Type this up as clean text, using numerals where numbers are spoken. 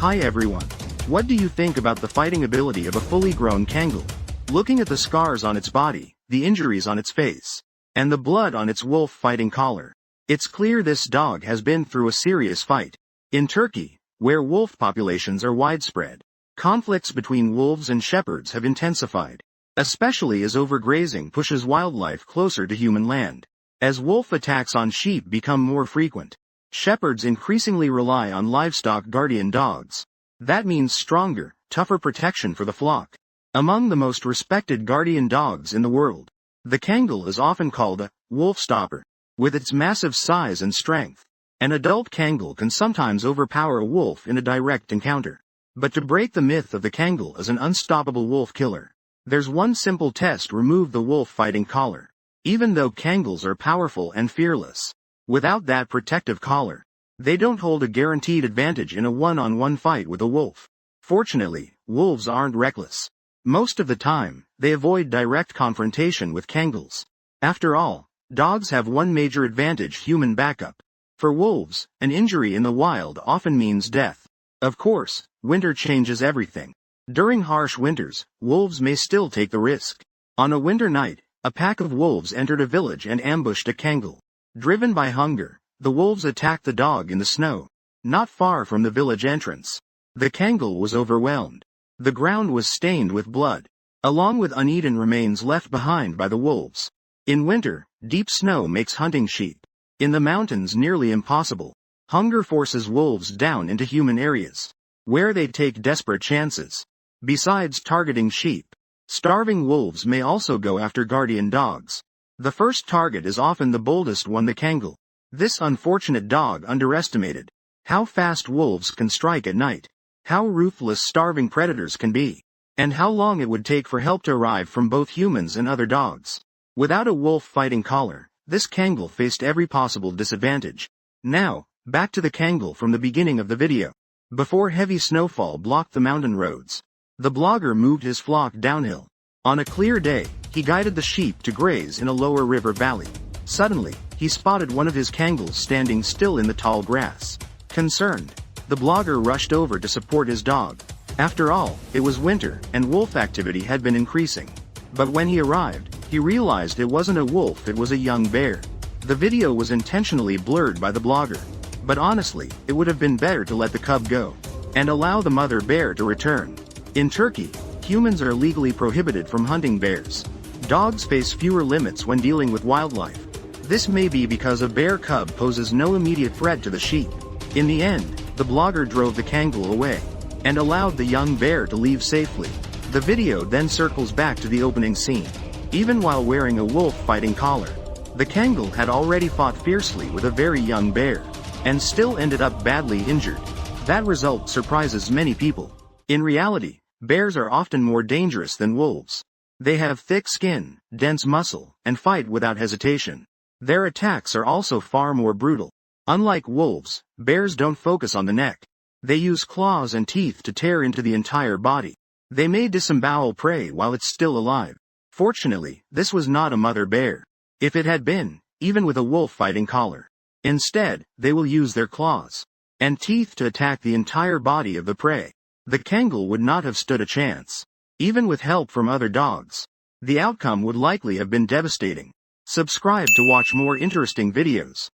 Hi everyone. What do you think about the fighting ability of a fully grown Kangal? Looking at the scars on its body, the injuries on its face, and the blood on its wolf-fighting collar, it's clear this dog has been through a serious fight. In Turkey, where wolf populations are widespread, conflicts between wolves and shepherds have intensified, especially as overgrazing pushes wildlife closer to human land. As wolf attacks on sheep become more frequent, shepherds increasingly rely on livestock guardian dogs. That means stronger, tougher protection for the flock. Among the most respected guardian dogs in the world, the Kangal is often called a wolf stopper. With its massive size and strength, an adult Kangal can sometimes overpower a wolf in a direct encounter. But to break the myth of the Kangal as an unstoppable wolf killer, there's one simple test: remove the wolf-fighting collar. Even though Kangals are powerful and fearless, without that protective collar, they don't hold a guaranteed advantage in a one-on-one fight with a wolf. Fortunately, wolves aren't reckless. Most of the time, they avoid direct confrontation with Kangals. After all, dogs have one major advantage: human backup. For wolves, an injury in the wild often means death. Of course, winter changes everything. During harsh winters, wolves may still take the risk. On a winter night, a pack of wolves entered a village and ambushed a Kangal. Driven by hunger, the wolves attacked the dog in the snow, not far from the village entrance. The Kangal was overwhelmed. The ground was stained with blood, along with uneaten remains left behind by the wolves. In winter, deep snow makes hunting sheep in the mountains nearly impossible. Hunger forces wolves down into human areas, where they take desperate chances. Besides targeting sheep, starving wolves may also go after guardian dogs. The first target is often the boldest one, the Kangal. This unfortunate dog underestimated how fast wolves can strike at night, how ruthless starving predators can be, and how long it would take for help to arrive from both humans and other dogs. Without a wolf-fighting collar, this Kangal faced every possible disadvantage. Now, back to the Kangal from the beginning of the video. Before heavy snowfall blocked the mountain roads, the blogger moved his flock downhill. On a clear day, he guided the sheep to graze in a lower river valley. Suddenly, he spotted one of his Kangals standing still in the tall grass. Concerned, the blogger rushed over to support his dog. After all, it was winter, and wolf activity had been increasing. But when he arrived, he realized it wasn't a wolf, it was a young bear. The video was intentionally blurred by the blogger. But honestly, it would have been better to let the cub go, and allow the mother bear to return. In Turkey, humans are legally prohibited from hunting bears. Dogs face fewer limits when dealing with wildlife. This may be because a bear cub poses no immediate threat to the sheep. In the end, the blogger drove the Kangal away, and allowed the young bear to leave safely. The video then circles back to the opening scene. Even while wearing a wolf-fighting collar, the Kangal had already fought fiercely with a very young bear, and still ended up badly injured. That result surprises many people. In reality, bears are often more dangerous than wolves. They have thick skin, dense muscle, and fight without hesitation. Their attacks are also far more brutal. Unlike wolves, bears don't focus on the neck. They use claws and teeth to tear into the entire body. They may disembowel prey while it's still alive. Fortunately, this was not a mother bear. If it had been, even with a wolf-fighting collar. Instead, they will use their claws and teeth to attack the entire body of the prey. The Kangal would not have stood a chance. Even with help from other dogs, the outcome would likely have been devastating. Subscribe to watch more interesting videos.